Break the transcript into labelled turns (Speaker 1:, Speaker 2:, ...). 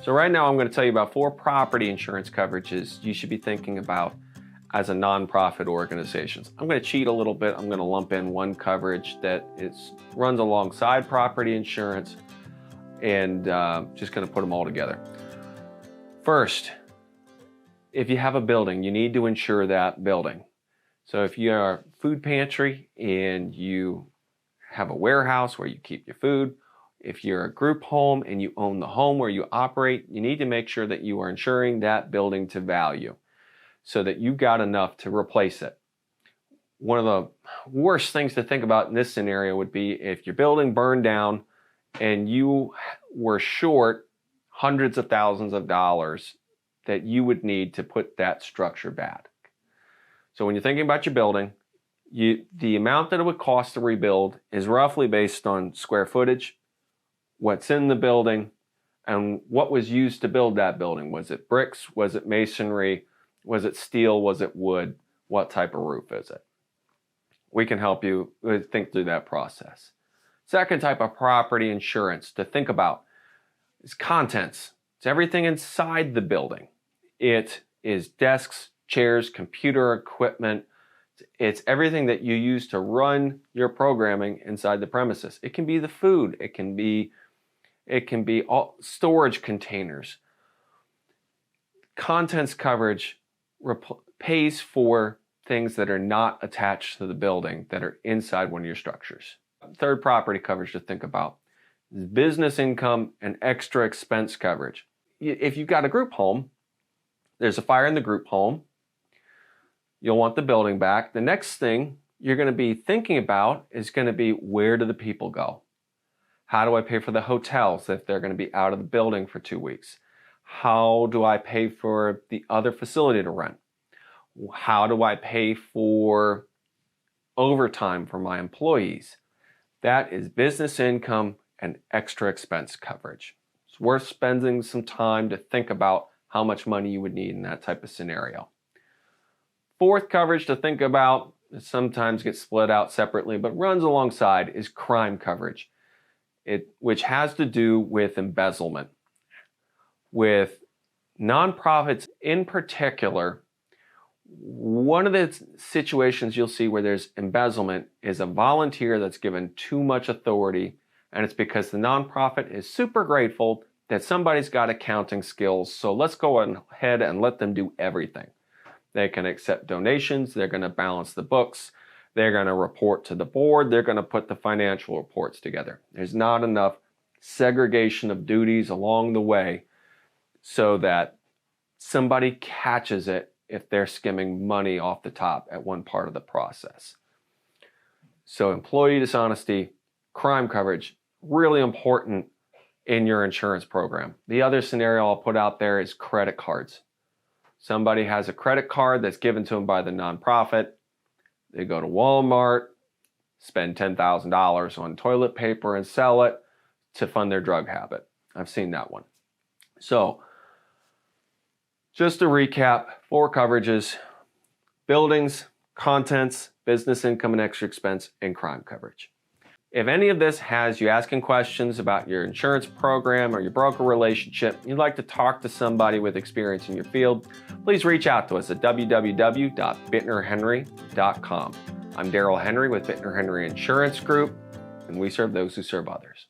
Speaker 1: So right now I'm going to tell you about 4 property insurance coverages you should be thinking about as a nonprofit organizations. I'm going to cheat a little bit. I'm going to lump in one coverage that runs alongside property insurance and just going to put them all together. First, if you have a building, you need to insure that building. So if you are a food pantry and you have a warehouse where you keep your food, if you're a group home and you own the home where you operate, you need to make sure that you are insuring that building to value so that you've got enough to replace it. One of the worst things to think about in this scenario would be if your building burned down and you were short hundreds of thousands of dollars that you would need to put that structure back. So when you're thinking about your building, the amount that it would cost to rebuild is roughly based on square footage, what's in the building, and what was used to build that building. Was it bricks? Was it masonry? Was it steel? Was it wood? What type of roof is it? We can help you think through that process. Second type of property insurance to think about is contents. It's everything inside the building. It is desks, chairs, computer equipment. It's everything that you use to run your programming inside the premises. It can be the food. It can be all storage containers. Contents coverage pays for things that are not attached to the building that are inside one of your structures. Third property coverage to think about is business income and extra expense coverage. If you've got a group home, there's a fire in the group home, you'll want the building back. The next thing you're going to be thinking about is going to be, where do the people go? How do I pay for the hotels if they're going to be out of the building for 2 weeks? How do I pay for the other facility to rent? How do I pay for overtime for my employees? That is business income and extra expense coverage. It's worth spending some time to think about how much money you would need in that type of scenario. Fourth coverage to think about, it sometimes gets split out separately, but runs alongside, is crime coverage, which has to do with embezzlement. With nonprofits in particular, one of the situations you'll see where there's embezzlement is a volunteer that's given too much authority, and it's because the nonprofit is super grateful that somebody's got accounting skills, so let's go ahead and let them do everything. They can accept donations, they're going to balance the books, they're going to report to the board, they're going to put the financial reports together. There's not enough segregation of duties along the way so that somebody catches it if they're skimming money off the top at one part of the process. So employee dishonesty, crime coverage, really important in your insurance program. The other scenario I'll put out there is credit cards. Somebody has a credit card that's given to them by the nonprofit. They go to Walmart, spend $10,000 on toilet paper and sell it to fund their drug habit. I've seen that one. So just to recap, 4 coverages: buildings, contents, business income and extra expense, and crime coverage. If any of this has you asking questions about your insurance program or your broker relationship, you'd like to talk to somebody with experience in your field, please reach out to us at www.bitnerhenry.com. I'm Daryl Henry with Bitner Henry Insurance Group, and we serve those who serve others.